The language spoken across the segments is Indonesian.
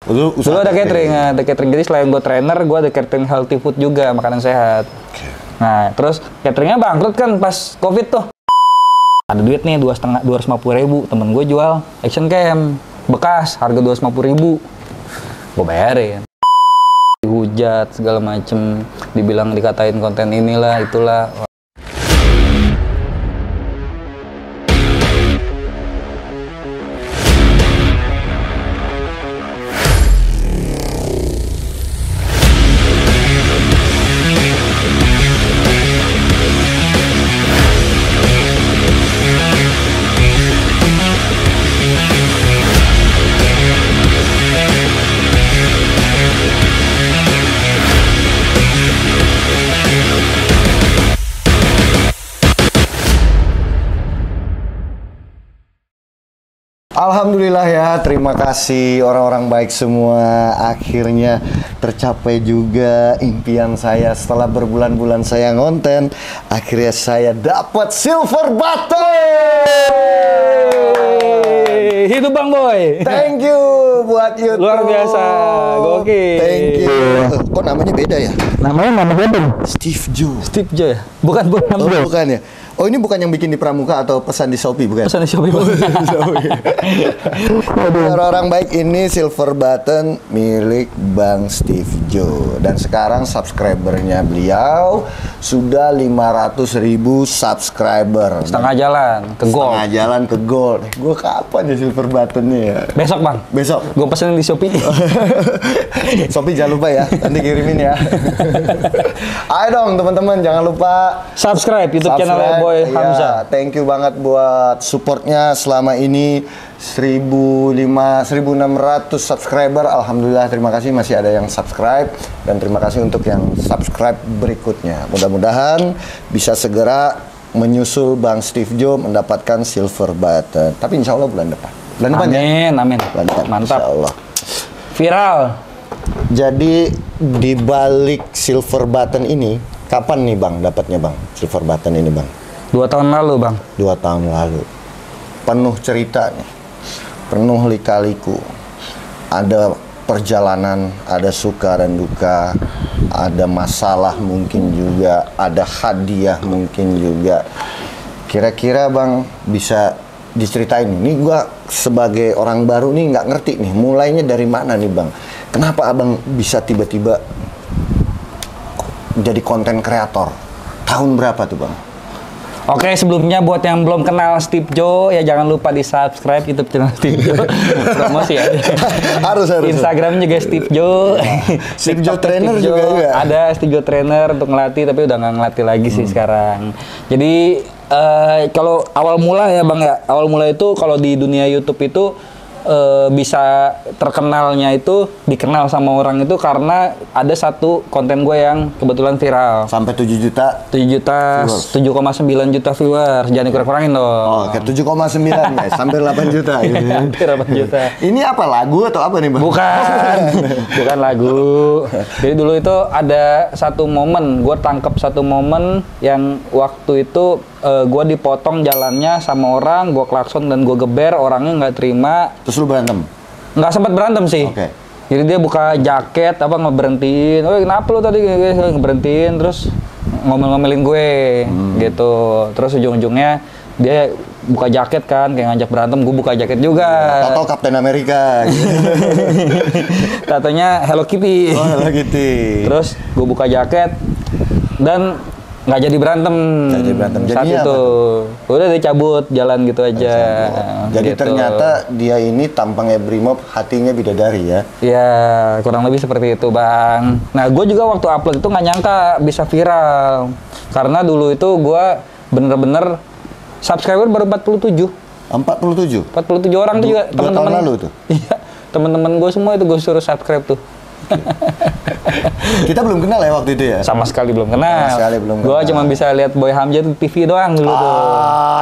Dulu ada catering. Jadi selain gue trainer, gue ada catering healthy food juga, makanan sehat. Okay. Nah, terus cateringnya bangkrut kan pas COVID tuh. Ada duit nih 250.000, temen gue jual action cam bekas harga 250.000, gue bayarin. Dihujat segala macem, dibilang dikatain konten inilah itulah. Alhamdulillah ya, terima kasih orang-orang baik semua. Akhirnya tercapai juga impian saya setelah berbulan-bulan saya ngonten. Akhirnya saya dapat silver button. Hidup Bang Boy. Thank you buat YouTube. Luar biasa, gokil. Thank you. Kok namanya beda ya? Nama siapa? Steve Jo. Steve Jo ya? Bukan Bukan ya? Oh, ini bukan yang bikin di Pramuka atau pesan di Shopee, bukan? Pesan di Shopee. Orang-orang baik, ini silver button milik Bang Steve Jo. Dan sekarang subscribernya beliau sudah 500.000 subscriber. Setengah jalan ke gold. Setengah jalan ke gold. Gue kapan ya silver buttonnya ya? Besok Bang. Besok. Gue pesenin di Shopee. Shopee jangan lupa ya, nanti kirimin ya. Ayo dong teman-teman, jangan lupa subscribe YouTube channel Boy Hamzah. Thank you banget buat supportnya selama ini. 1.600 subscriber. Alhamdulillah, terima kasih masih ada yang subscribe. Dan terima kasih untuk yang subscribe berikutnya. Mudah-mudahan bisa segera menyusul Bang Steve Jo mendapatkan silver button. Tapi insya Allah bulan depan. Bulan depan ya? Amin. Mantap. Insya Allah. Viral. Jadi di balik silver button ini, kapan nih Bang dapatnya Bang silver button ini Bang? 2 tahun lalu Bang. 2 tahun lalu. Penuh cerita nih, penuh lika-liku. Ada perjalanan, ada suka dan duka, ada masalah mungkin juga, ada hadiah mungkin juga. Kira-kira Bang bisa diceritain, ini gua sebagai orang baru nih nggak ngerti nih, mulainya dari mana nih Bang? Kenapa Abang bisa tiba-tiba jadi konten kreator? Tahun berapa tuh Bang? Oke, sebelumnya buat yang belum kenal Steve Jo, ya jangan lupa di subscribe YouTube channel Steve Jo. Promosi ya. harus. Instagram juga Steve Jo. Steve Jo Trainer juga. Ada Steve Jo Trainer untuk ngelatih, tapi udah nggak ngelatih lagi sih sekarang. Jadi kalau awal mula ya Bang ya, awal mula itu kalau di dunia YouTube itu bisa terkenalnya itu dikenal sama orang itu karena ada satu konten gue yang kebetulan viral sampai 7 juta 7,9 juta viewers. Jangan dikurang-kurangin dong. Oh, ke 7,9 guys, hampir 8 juta gitu. Hampir 8 juta. Ini apa, lagu atau apa nih Bang? Bukan lagu. Jadi dulu itu ada satu momen, gue tangkep satu momen yang waktu itu gue dipotong jalannya sama orang, gue klakson dan gue geber, orangnya nggak terima. Terus lu berantem? Nggak sempat berantem sih. Oke. Jadi dia buka jaket, ngeberhentiin. Oh kenapa lu tadi ngeberhentiin, terus ngomel-ngomelin gue, gitu. Terus ujung-ujungnya dia buka jaket kan, kayak ngajak berantem, gue buka jaket juga. Tato Captain America. Gitu. Tatonya Hello Kitty. Oh, Hello Kitty. Terus gue buka jaket dan nggak jadi berantem. Saat itu udah dicabut jalan gitu aja. Jadi gitu. ternyata dia ini tampangnya brimob, hatinya bidadari ya? Ya kurang lebih seperti itu Bang. Nah gue juga waktu upload itu nggak nyangka bisa viral, karena dulu itu gue bener-bener subscriber baru 47 orang tuh juga teman-teman lalu tuh. Iya, teman-teman gue semua itu gue suruh subscribe tuh. Kita belum kenal ya waktu itu ya? Sama sekali belum kenal. Gue cuma bisa lihat Boy Hamzah di TV doang dulu tuh.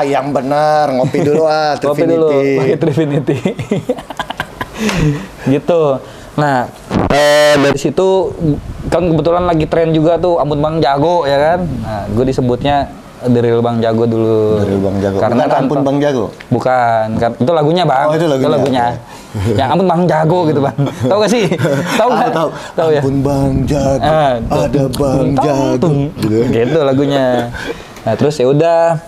Yang benar, ngopi dulu Ngopi dulu, pakai Trifinity. Gitu. Nah, dari situ kan kebetulan lagi tren juga tuh Ambon Bang jago ya kan. Nah, gue disebutnya The Real Bang Jago dulu. Dari Bang Jago. Karena Bukan Ampun Bang Jago. Bukan, itu lagunya Bang. Oh, itu lagunya. Yang Ampun Bang Jago gitu Bang. Tahu gak sih? Tahu nggak? Tahu ya. Ampun Bang Jago. Ada Bang Jago. Gitu lagunya. Nah, terus ya udah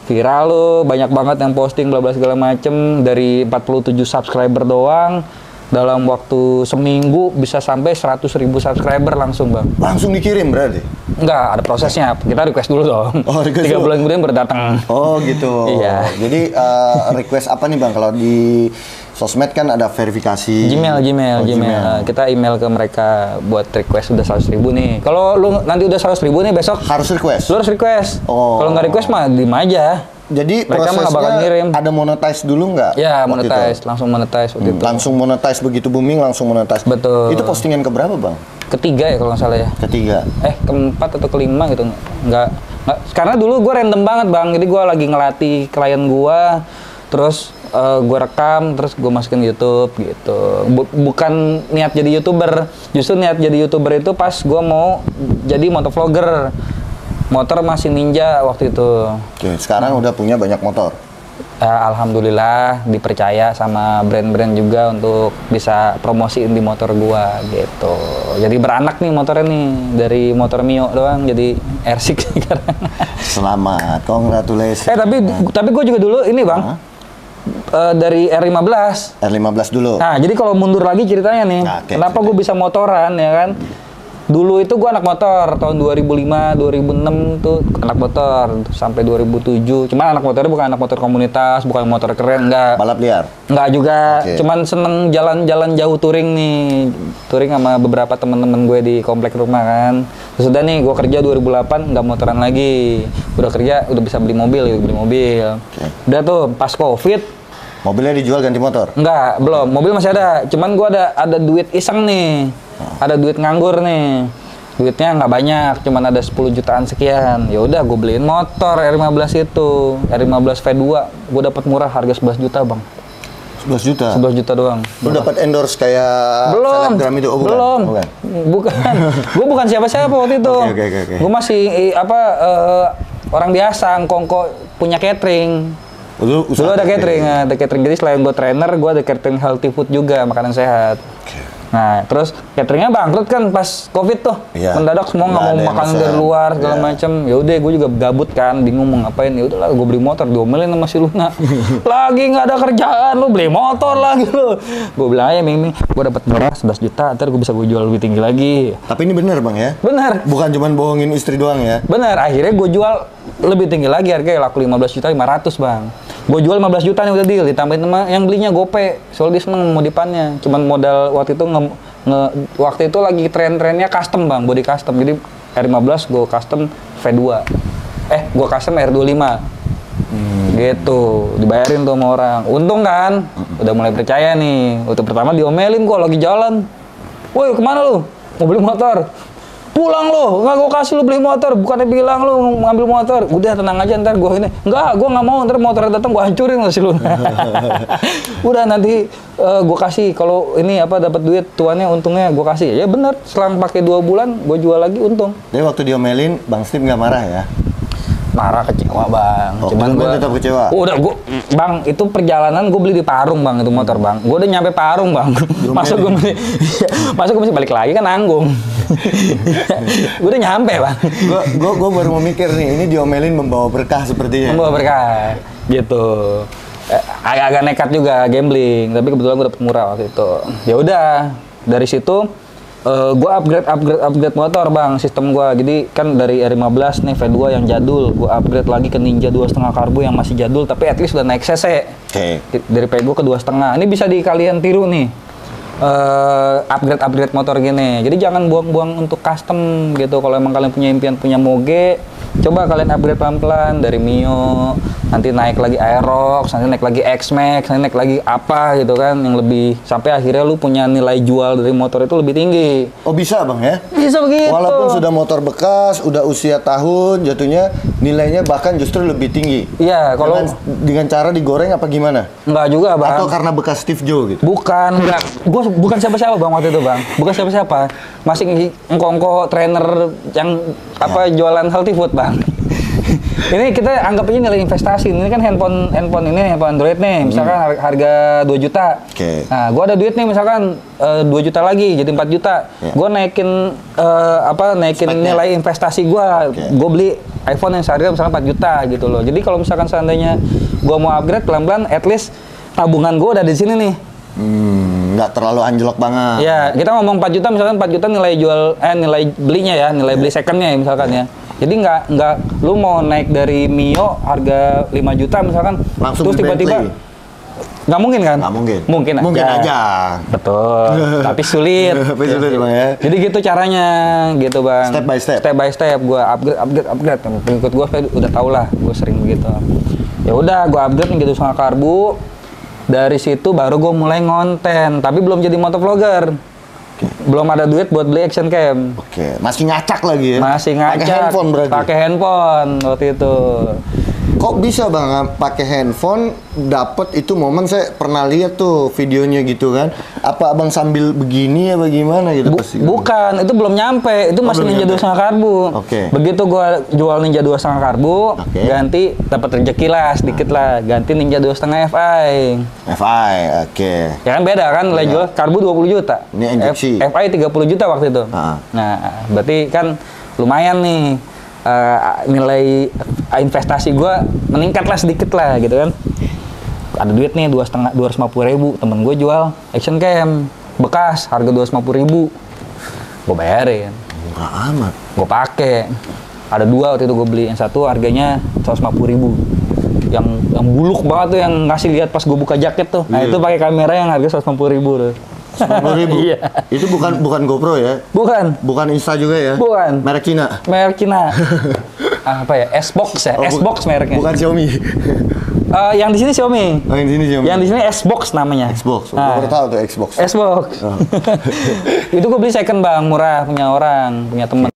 viral lo, banyak banget yang posting bla bla segala macem. Dari 47 subscriber doang, dalam waktu seminggu bisa sampai 100.000 subscriber langsung Bang. Langsung dikirim berarti? Enggak, ada prosesnya. Kita request dulu dong. Oh, request 3 dulu. bulan kemudian baru datang. Oh gitu. Iya. Jadi request apa nih Bang? Kalau di sosmed kan ada verifikasi. Gmail. Oh, Gmail. Kita email ke mereka buat request udah 100.000 nih. Kalau lu nanti udah 100.000 nih besok Harus request. lu harus request. Oh. Kalau nggak request mah diem aja. Jadi Mereka mah nggak bakal prosesnya ngirim. ada monetize dulu nggak? Ya, waktu monetize, itu? langsung monetize waktu itu. Langsung monetize begitu booming langsung monetize. Betul. Itu postingan keberapa Bang? Ketiga ya kalau nggak salah ya. Ketiga. Keempat atau kelima gitu. Nggak. Karena dulu gue random banget Bang. Jadi gue lagi ngelatih klien gue, terus gue rekam, terus gue masukin YouTube gitu. Bukan niat jadi YouTuber. Justru niat jadi YouTuber itu pas gue mau jadi motovlogger. Motor masih Ninja waktu itu. Oke, sekarang udah punya banyak motor. Alhamdulillah dipercaya sama brand-brand juga untuk bisa promosiin di motor gua gitu. Jadi beranak nih motornya nih, dari motor Mio doang jadi R6 sekarang. Selamat, congratulations. Tapi gua juga dulu ini Bang. Dari R15. R15 dulu. Nah, jadi kalau mundur lagi ceritanya nih, Nah, oke, kenapa gue bisa motoran ya kan? Dulu itu gue anak motor, tahun 2005, 2006 tuh anak motor, sampai 2007. Cuman anak motornya bukan anak motor komunitas, bukan motor keren, enggak. Balap liar? Enggak juga, Oke. cuman seneng jalan-jalan jauh touring nih. Touring sama beberapa temen-temen gue di komplek rumah kan. Terus udah nih, gue kerja 2008, nggak motoran lagi. Udah kerja, udah bisa beli mobil. Oke. Udah tuh, pas Covid, Mobilnya dijual ganti motor? enggak, belum. Mobil masih ada. Cuman gua ada duit iseng nih. Ada duit nganggur nih. Duitnya nggak banyak, cuman ada 10 jutaan sekian. Ya udah, gue beliin motor R15 itu. R15 V2. Gue dapat murah harga 11 juta, Bang. 11 juta? 11 juta doang. Lu dapat endorse kayak Belum. selebgram itu? Oh, bukan? Belum. Bukan. Gue bukan siapa-siapa waktu itu. Oke. Gue masih orang biasa, ngkongko punya catering. Dulu Dulu ada catering. Jadi selain gue trainer, gue ada catering healthy food juga, makanan sehat. Nah, terus cateringnya bangkrut kan pas Covid tuh. Iya. Mendadak semua nggak Nggak mau ada yang makan mesen. dari luar segala Iya. macem. Ya udah, gue juga gabut kan, bingung mau ngapain. Ya udahlah, gue beli motor, diomelin sama si Luna. Lagi nggak ada kerjaan, lu beli motor lagi lu. Gue bilang aja, Ming, gue dapat murah 11 juta, ntar gue bisa gue jual lebih tinggi lagi. Tapi ini bener Bang ya? Bener. Bukan cuma bohongin istri doang ya? Bener, akhirnya gue jual lebih tinggi lagi, harganya laku 15 juta 500 Bang. Gue jual 15 juta nih udah deal, ditambahin sama yang belinya GoPay. Soalnya dia seneng modifannya. Cuman modal waktu itu waktu itu lagi tren-trennya custom Bang, body custom. Jadi R15 gue custom V2. Gue custom R25. Gitu, dibayarin tuh sama orang. Untung kan, udah mulai percaya nih. Waktu pertama diomelin kok lagi jalan. Woi, kemana lu? Mau beli motor? Pulang lo, nggak gue kasih lu beli motor, bukannya bilang lu ngambil motor. Udah tenang aja, ntar gue ini. Enggak, gue nggak mau, ntar motornya datang gue hancurin lo si lu. Udah nanti gue kasih, kalau ini dapat duit, tuannya untungnya gue kasih. Ya bener, selang pakai 2 bulan, gue jual lagi untung. Jadi waktu diomelin, Bang Steve nggak marah ya? Marah, kecewa Bang. Oh, Cuman bener-bener gue tetap kecewa? Udah, Bang, itu perjalanan gue beli di Parung Bang, itu motor Bang. Gue udah nyampe Parung Bang. Masa gue mesti balik lagi kan nanggung. Gue udah nyampe Bang. Gue baru mau mikir nih, ini diomelin membawa berkah sepertinya. Membawa berkah, gitu. Agak-agak nekat juga gambling, tapi kebetulan gue dapet murah waktu itu. Ya udah, dari situ gue upgrade motor Bang, sistem gue. Jadi kan dari R15 nih V2 yang jadul, gue upgrade lagi ke Ninja 2,5 karbo yang masih jadul, tapi at least udah naik cc. Oke. Dari Pego ke 2,5. Ini bisa kalian tiru nih. Upgrade motor gini. Jadi jangan buang-buang untuk custom gitu. Kalau emang kalian punya impian punya moge, coba kalian upgrade pelan-pelan dari Mio, nanti naik lagi Aerox, nanti naik lagi X-Max, nanti naik lagi apa gitu kan yang lebih, sampai akhirnya lu punya nilai jual dari motor itu lebih tinggi. Oh bisa Bang ya? Bisa begitu. Walaupun sudah motor bekas, udah usia tahun, jatuhnya nilainya bahkan justru lebih tinggi. Iya, kalau dengan cara digoreng apa gimana? enggak juga Bang. Atau karena bekas Steve Joe gitu? Bukan, enggak. Gue bukan siapa-siapa Bang waktu itu Bang. Bukan siapa-siapa. Masih ngkongko trainer yang jualan healthy food Bang. Ini kita anggap aja nilai investasi. Ini kan handphone Android nih, misalkan harga 2 juta. Oke. Nah, gua ada duit nih misalkan 2 juta lagi jadi 4 juta. Gua naikin Speknya. nilai investasi gua. Gua beli iPhone yang seharga misalkan 4 juta gitu loh. Jadi kalau misalkan seandainya gua mau upgrade pelan-pelan, at least tabungan gua udah di sini nih. Nggak terlalu anjlok banget. Ya, kita ngomong 4 juta misalkan 4 juta nilai nilai belinya ya, nilai beli secondnya ya misalkan ya. Jadi nggak lu mau naik dari Mio harga 5 juta misalkan Langsung terus di tiba-tiba Bentley. nggak mungkin kan? Nggak mungkin. Mungkin aja. Betul. Tapi sulit. Tapi sulit Bang ya. Jadi gitu caranya gitu Bang. Step by step. Step by step gua upgrade. Pengikut gua udah tau lah, gua sering begitu. Ya udah gua upgrade nih gitu sama karbu. Dari situ baru gue mulai ngonten, tapi belum jadi motovlogger. Belum ada duit buat beli action cam. Oke, masih ngacak lagi ya? Masih ngacak. Pakai handphone berarti? Pakai handphone waktu itu. Kok bisa Bang pakai handphone dapet itu momen? Saya pernah lihat tuh videonya gitu kan. Apa Abang sambil begini ya bagaimana gitu? Bukan, itu belum nyampe. Itu masih belum Ninja nyampe. 2,5 karbu. Oke. Begitu gua jual Ninja 2,5 karbu, ganti dapat rezeki lah sedikit lah. Ganti Ninja 2,5 FI. FI, oke. Ya kan beda kan, nilai jual karbu 20 juta. Ini injeksi. FI 30 juta waktu itu. Nah, berarti kan lumayan nih. Nilai investasi gue meningkat lah sedikit lah gitu kan. Ada duit nih 250.000, temen gue jual action cam bekas harga 250.000, gue bayarin. Murah amat. Gue pakai. Ada 2 waktu itu gue beli, yang satu harganya 150.000. Yang buluk banget tuh, yang ngasih lihat pas gue buka jaket tuh. Nah itu pakai kamera yang harga 150.000 tuh. 150.000. Iya. Itu bukan GoPro ya? Bukan Insta juga ya? Bukan. Merek Cina. Merek Cina. Apa ya? S-Box ya? S-Box mereknya. Bukan Xiaomi. Yang di sini Xiaomi. Oh, yang di sini Xiaomi. Yang di sini Xbox namanya. Xbox. Nah, Baru tahu tuh Xbox. Xbox. Itu gue beli second Bang, murah, punya temen.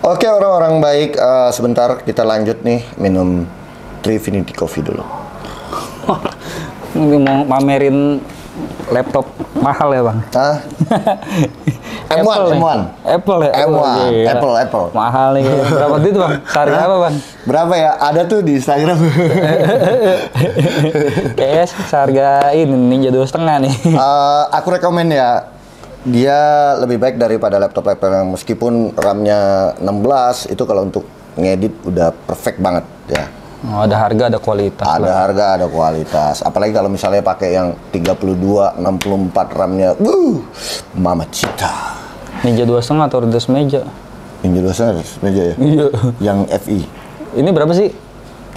Oke orang-orang baik, sebentar kita lanjut nih minum Trifinity Coffee dulu. Mau mamerin laptop mahal ya Bang? Hah? M1. Apple ya? M1. Oh, Apple. Mahal nih. Berapa duit Bang? Harga apa Bang? Berapa ya? Ada tuh di Instagram. Kayaknya seharga ini Ninja 2,5 nih. Aku rekomen ya. Dia lebih baik daripada laptop Apple yang meskipun RAM-nya 16 itu kalau untuk ngedit udah perfect banget ya. Oh, ada harga, ada kualitas. Ada harga, ada kualitas. Apalagi kalau misalnya pakai yang 32, 64 RAM-nya. Mama Cita. Ninja 2,5 atau Rhodes meja? Ninja 2 meja ya? Iya. Yang FI. Ini berapa sih?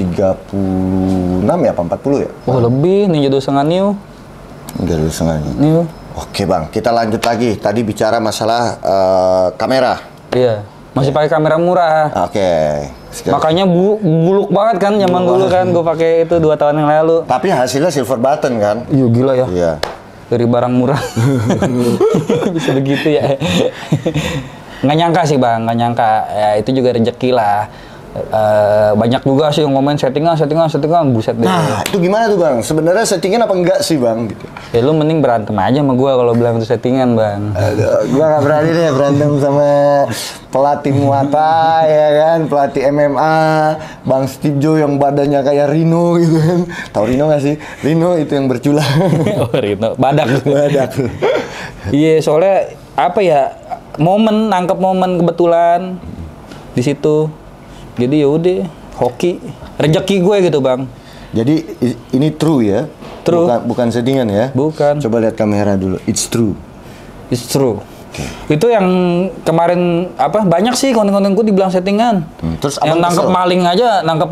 36 ya, apa 40 ya? Oh, lebih. Ninja 2,5 new. Ninja 2,5 New. Oke Bang, kita lanjut lagi. Tadi bicara masalah kamera. Iya. Masih pakai kamera murah. Oke. Makanya buluk banget kan zaman dulu kan gue pakai itu 2 tahun yang lalu. Tapi hasilnya silver button kan? Iya gila ya. Iya. Dari barang murah. Bisa begitu ya. Nggak nyangka sih Bang, nggak nyangka. Ya itu juga rezeki lah. Banyak juga sih yang ngomongin settingan, buset deh. Nah, itu gimana tuh Bang? Sebenarnya settingan apa enggak sih Bang? Gitu. Ya lu mending berantem aja sama gua kalau bilang itu settingan Bang. Aduh, gua nggak berani deh berantem sama pelatih Muay Thai ya kan, pelatih MMA, Bang Steve Jo yang badannya kayak Rino gitu kan. Tahu Rino nggak sih? Rino itu yang bercula. Oh Rino, badak. Iya soalnya apa ya, nangkep momen kebetulan di situ. Jadi ya udah hoki, rezeki gue gitu Bang. Jadi ini true ya? True. Bukan settingan ya? Bukan. Coba lihat kamera dulu. It's true. It's true. Itu yang kemarin banyak sih konten-konten gue dibilang settingan. Terus yang nangkep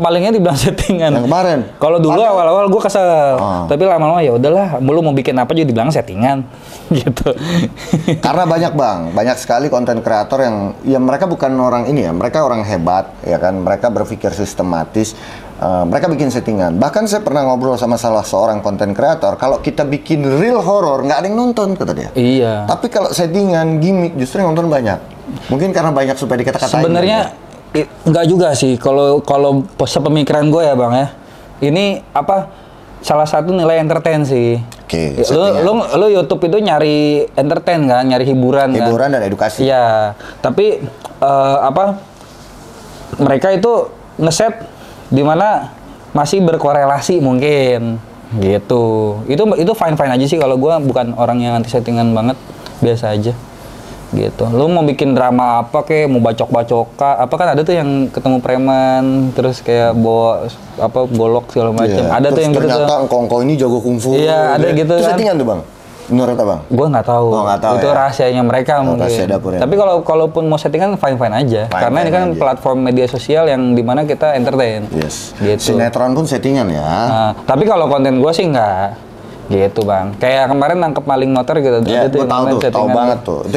malingnya dibilang settingan. Yang kemarin. Kalau dulu awal-awal gue kesel, tapi lama-lama ya udahlah, lu mau bikin apa juga dibilang settingan, gitu. Karena banyak sekali konten kreator yang mereka bukan orang ini ya, mereka orang hebat ya kan, mereka berpikir sistematis. Mereka bikin settingan. Bahkan saya pernah ngobrol sama salah seorang konten kreator, kalau kita bikin real horror nggak ada yang nonton kata dia. Iya. Tapi kalau settingan, gimmick justru yang nonton banyak. Mungkin karena banyak supaya dikata-katain. Sebenarnya nggak juga sih. Kalau sepemikiran gue ya Bang ya. Ini salah satu nilai entertain sih. Oke. Lu YouTube itu nyari entertain kan, nyari hiburan dan edukasi. Iya. Tapi mereka itu ngeset dimana masih berkorelasi mungkin gitu. Itu fine aja sih kalau gue bukan orang yang anti settingan banget, biasa aja gitu. Lu mau bikin drama apa kek, mau bacok-bacoka apa, kan ada tuh yang ketemu preman terus kayak bawa apa golok segala macam. Ada tuh yang gitu tuh. Ternyata engkong ini jago kungfu. Iya, ada gitu Itu kan. settingan tuh bang? Menurut abang? Gue nggak tahu. Oh, nggak tahu itu ya? rahasianya mereka mungkin. Rahasia dapur ya. Tapi kalaupun mau settingan fine aja. Karena ini kan aja. platform media sosial yang dimana kita entertain. Yes. Gitu. Sinetron pun settingan ya. Nah, tapi kalau konten gue sih nggak. Gitu bang. Kayak kemarin nangkep maling motor gitu. Iya, Ada gue tahu tuh, tahu banget tuh. Itu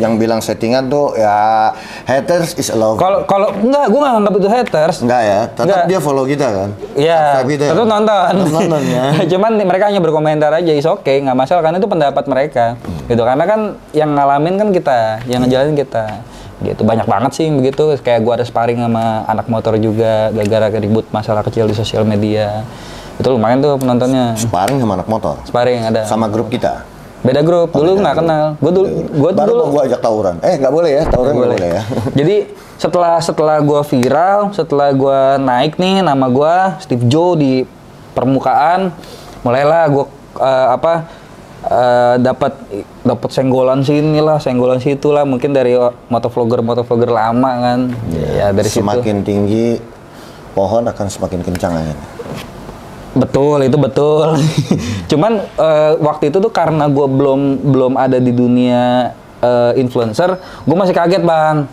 yang bilang settingan tuh ya haters is allowed. Kalau enggak, gue nggak nganggap itu haters. Enggak ya, tetap Enggak. dia follow kita kan. Iya, Subscribe kita. tetap nonton. Nonton ya. Cuman mereka hanya berkomentar aja, is oke, nggak masalah karena itu pendapat mereka. Gitu, karena kan yang ngalamin kan kita, yang ngejalanin kita. Gitu, banyak banget sih begitu. Kayak gue ada sparring sama anak motor juga, gara-gara ribut masalah kecil di sosial media. Itu lumayan tuh penontonnya. Sparring sama anak motor. Sparring ada. Sama grup kita. Beda grup. Dulu nggak kenal. Gue Baru dulu. mau gue ajak tawuran. Nggak boleh ya, tawuran nggak boleh ya. Jadi setelah gue viral, setelah gue naik nih nama gue Steve Joe di permukaan, mulailah gue dapat senggolan sini lah, senggolan situ lah, mungkin dari motovlogger lama kan. Ya dari situ. Semakin tinggi pohon akan semakin kencang angin. Betul, itu betul. Cuman waktu itu tuh karena gue belum ada di dunia influencer, gue masih kaget bang.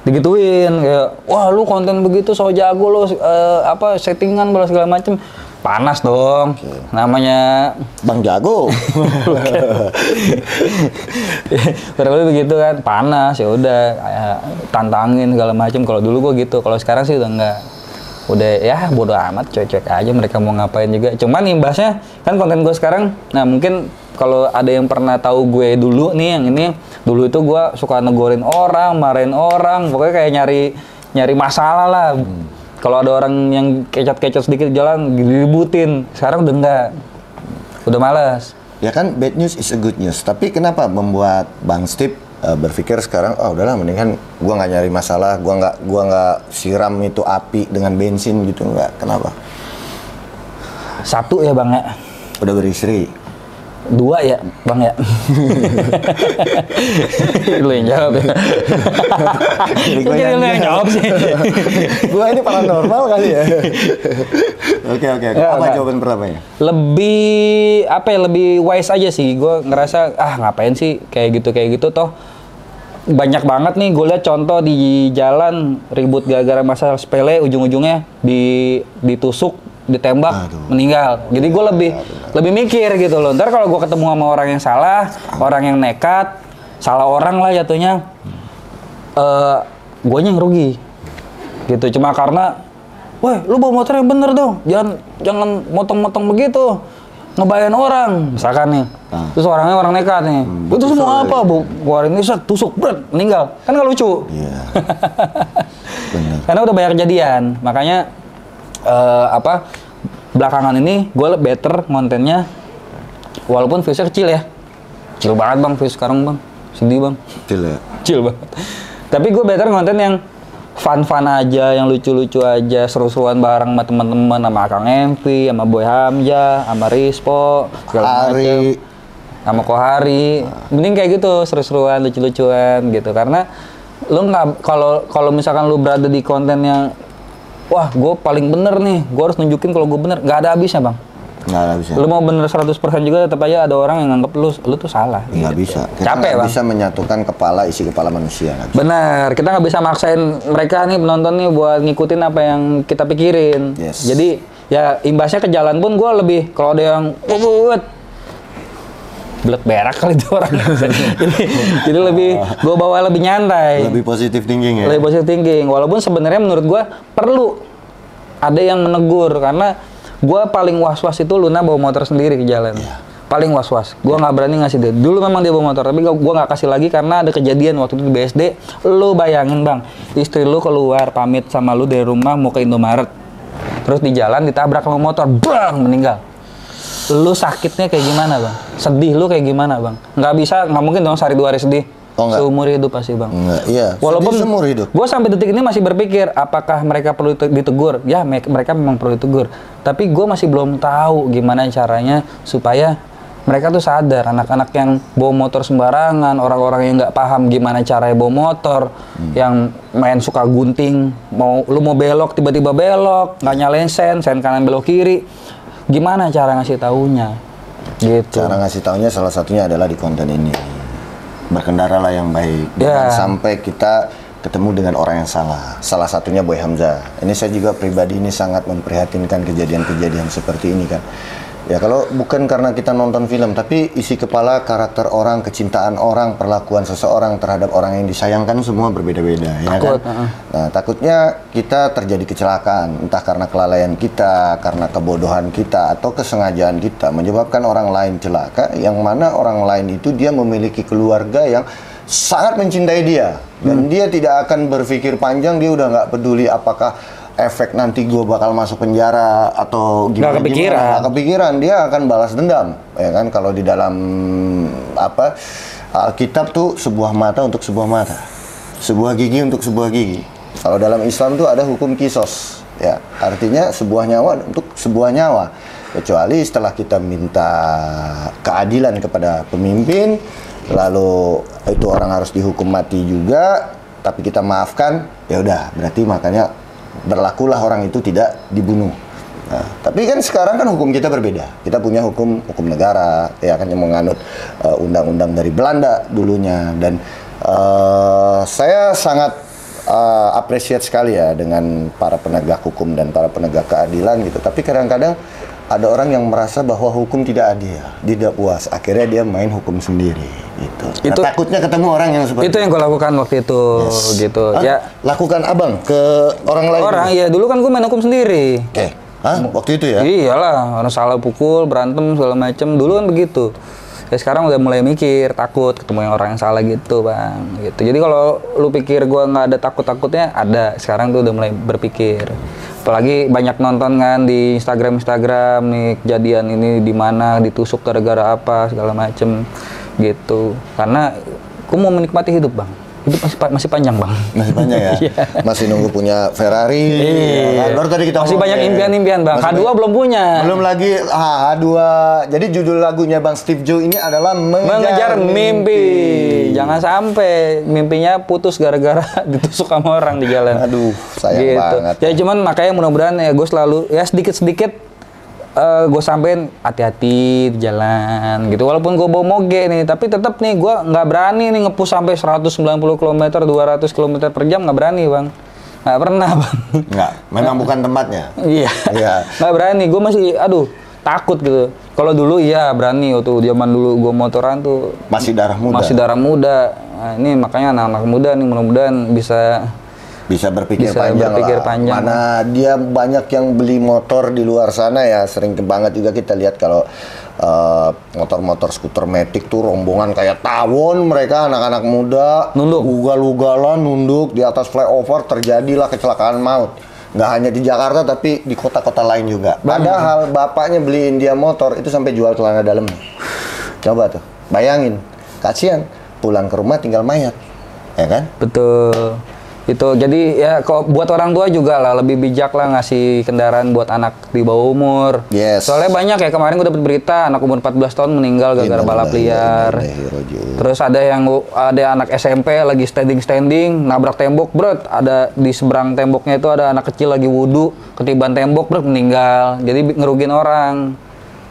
Digituin kayak, wah lu konten begitu so jago lu, settingan bola segala macem. Panas dong, namanya Bang Jago. kurang lebih begitu kan, panas ya udah tantangin segala macem. Kalau dulu gue gitu, kalau sekarang sih udah enggak. Udah ya bodo amat, cuek-cuek aja mereka mau ngapain juga. Cuman imbasnya kan konten gue sekarang, nah mungkin kalau ada yang pernah tahu gue dulu nih, yang ini dulu itu gue suka negorin orang, marahin orang, pokoknya kayak nyari masalah lah. Kalau ada orang yang kecot-kecot sedikit jalan diributin. Sekarang udah enggak, udah malas. Ya kan bad news is a good news. Tapi kenapa membuat Bang Steve berpikir sekarang, udahlah mendingan gua nggak nyari masalah, gua nggak siram itu api dengan bensin gitu, nggak? Kenapa? Satu ya bang ya. Udah beristri. 2 ya bang ya. Lu yang jawab ya. Jadi lu yang jawab sih. Gua ini paranormal kali ya. Oke. Apa jawaban pertamanya? Lebih wise aja sih. Gue ngerasa ngapain sih kayak gitu toh. Banyak banget nih gue lihat contoh di jalan ribut gara-gara masalah sepele, ujung-ujungnya ditusuk, ditembak, meninggal. Jadi gue lebih mikir gitu loh. Ntar kalau gue ketemu sama orang yang salah, orang yang nekat, salah orang lah jatuhnya, gue yang rugi. Gitu. Cuma karena, wah lu bawa motor yang bener dong, jangan motong-motong begitu, ngebayain orang, misalkan nih. Terus orangnya orang nekat nih. Itu semua apa, Bu? Keluarin ini tusuk, meninggal. Kan nggak lucu. Iya. Karena udah banyak kejadian. Makanya belakangan ini gue better kontennya, walaupun viewsnya kecil ya. Kecil banget bang views sekarang bang. Sedih bang. Kecil banget. Tapi gue better konten yang fun aja, yang lucu-lucu aja, seru-seruan bareng sama teman-teman, sama Kang Empi, sama Boy Hamzah, sama Rispo, segala macam, sama Kohari. Mending kayak gitu, seru-seruan, lucu-lucuan gitu. Karena lu nggak, kalau misalkan lu berada di konten yang wah gue paling bener nih, gue harus nunjukin kalau gue bener, nggak ada habisnya bang. Nggak ada bisa. Lu mau bener 100% juga tetap aja ada orang yang nganggap lu tuh salah. Nggak gitu. bisa. Kita Capek nggak bang. bisa menyatukan isi kepala manusia. Benar, kita nggak bisa maksain mereka nih penonton nih buat ngikutin apa yang kita pikirin. Yes. Jadi ya imbasnya ke jalan pun gue lebih, kalau ada yang belet berak kali itu orang. jadi lebih gue bawa lebih nyantai. Lebih positive thinking ya. Lebih positive thinking. Walaupun sebenarnya menurut gue perlu ada yang menegur, karena gue paling was-was itu Luna bawa motor sendiri ke jalan. Paling was-was. Gue nggak berani ngasih dia. Dulu memang dia bawa motor, tapi gue nggak kasih lagi karena ada kejadian waktu itu di BSD. Lu bayangin bang, istri lu keluar pamit sama lu dari rumah mau ke Indomaret, terus di jalan ditabrak sama motor, bang, meninggal. Lu sakitnya kayak gimana bang? Sedih lu kayak gimana bang? Nggak mungkin dong sehari 2 hari sedih. Oh, enggak. Seumur hidup pasti bang. Enggak, iya. Walaupun Sedih seumur hidup. gue sampai detik ini masih berpikir apakah mereka perlu ditegur. Ya mereka memang perlu ditegur. Tapi gue masih belum tahu gimana caranya supaya mereka tuh sadar, anak-anak yang bawa motor sembarangan, orang-orang yang nggak paham gimana caranya bawa motor, yang main suka gunting, lu mau belok tiba-tiba belok, nggak nyalain sen kanan belok kiri, gimana cara ngasih taunya? Gitu. Cara ngasih taunya salah satunya adalah di konten ini. Berkendaralah yang baik, Ya. jangan sampai kita ketemu dengan orang yang salah. Salah satunya Boy Hamzah. Ini saya juga pribadi ini sangat memprihatinkan kejadian-kejadian seperti ini kan. Ya kalau bukan karena kita nonton film, tapi isi kepala, karakter orang, kecintaan orang, perlakuan seseorang terhadap orang yang disayangkan semua berbeda-beda, ya Takut, kan? Nah, takutnya kita terjadi kecelakaan, entah karena kelalaian kita, karena kebodohan kita, atau kesengajaan kita, menyebabkan orang lain celaka, yang mana orang lain itu dia memiliki keluarga yang sangat mencintai dia, dan dia tidak akan berpikir panjang, dia udah nggak peduli apakah efek nanti gue bakal masuk penjara atau gimana, nggak kepikiran, dia akan balas dendam, ya kan? Kalau di dalam Alkitab tuh sebuah mata untuk sebuah mata, sebuah gigi untuk sebuah gigi. Kalau dalam Islam tuh ada hukum kisos, ya artinya sebuah nyawa untuk sebuah nyawa, kecuali setelah kita minta keadilan kepada pemimpin, lalu itu orang harus dihukum mati juga, tapi kita maafkan, ya udah, berarti makanya berlakulah orang itu tidak dibunuh. Nah, tapi kan sekarang kan hukum kita berbeda. Kita punya hukum negara, ya kan, yang menganut undang-undang dari Belanda dulunya. Dan saya sangat appreciate sekali ya dengan para penegak hukum dan para penegak keadilan gitu. Tapi kadang-kadang ada orang yang merasa bahwa hukum tidak adil, tidak puas, akhirnya dia main hukum sendiri gitu. Nah, takutnya ketemu orang yang seperti itu yang gue lakukan waktu itu. Gitu. Ya, lakukan abang ke orang lain. Iya, dulu kan gue main hukum sendiri. Waktu itu ya? Iyalah, orang salah pukul, berantem segala macem. Dulu kan begitu. Ya sekarang udah mulai mikir, takut ketemu yang orang yang salah gitu bang. Gitu. Jadi kalau lu pikir gue nggak ada takutnya, ada. Sekarang tuh udah mulai berpikir. Apalagi banyak nonton kan di Instagram nih, kejadian ini di mana, ditusuk gara-gara apa segala macem gitu. Karena gue mau menikmati hidup bang. Hidup masih panjang bang. Masih panjang ya. Masih nunggu punya Ferrari. Iya. Baru tadi kita masih banyak impian-impian bang. H2 belum punya. Belum lagi H2. Jadi judul lagunya Bang Steve Joe ini adalah Mengejar Mimpi. Jangan sampai mimpinya putus gara-gara ditusuk sama orang di jalan. Aduh, sayang banget. Ya cuman makanya mudah-mudahan ya gue selalu ya sedikit-sedikit gue sampein hati-hati di jalan gitu. Walaupun gue bawa moge nih, tapi tetap nih gue nggak berani nih ngepush sampai 190 km, 200 km per jam, nggak berani bang. Nggak pernah bang. Nggak, memang bukan tempatnya. Iya. Nggak berani. Gue masih, takut gitu. Kalau dulu iya berani waktu zaman dulu gue motoran tuh. Masih darah muda. Nah, ini makanya anak-anak muda nih mudah-mudahan bisa berpikir panjang. Mana dia banyak yang beli motor di luar sana ya, sering banget juga kita lihat kalau motor-motor skuter matic tuh rombongan kayak tawon, mereka anak-anak muda ugal-ugalan nunduk di atas flyover, terjadilah kecelakaan maut. Nggak hanya di Jakarta tapi di kota-kota lain juga. Padahal bapaknya beliin dia motor itu sampai jual celana dalam. Coba tuh, bayangin, kasihan pulang ke rumah tinggal mayat, ya kan? Betul. Itu jadi ya kok buat orang tua juga lah lebih bijak lah ngasih kendaraan buat anak di bawah umur. Yes. Soalnya banyak ya, kemarin gue dapet berita anak umur 14 tahun meninggal gara-gara balap liar. Terus ada anak SMP lagi standing nabrak tembok, bro. Ada di seberang temboknya itu ada anak kecil lagi wudhu, ketiban tembok, bro, meninggal. Jadi ngerugin orang.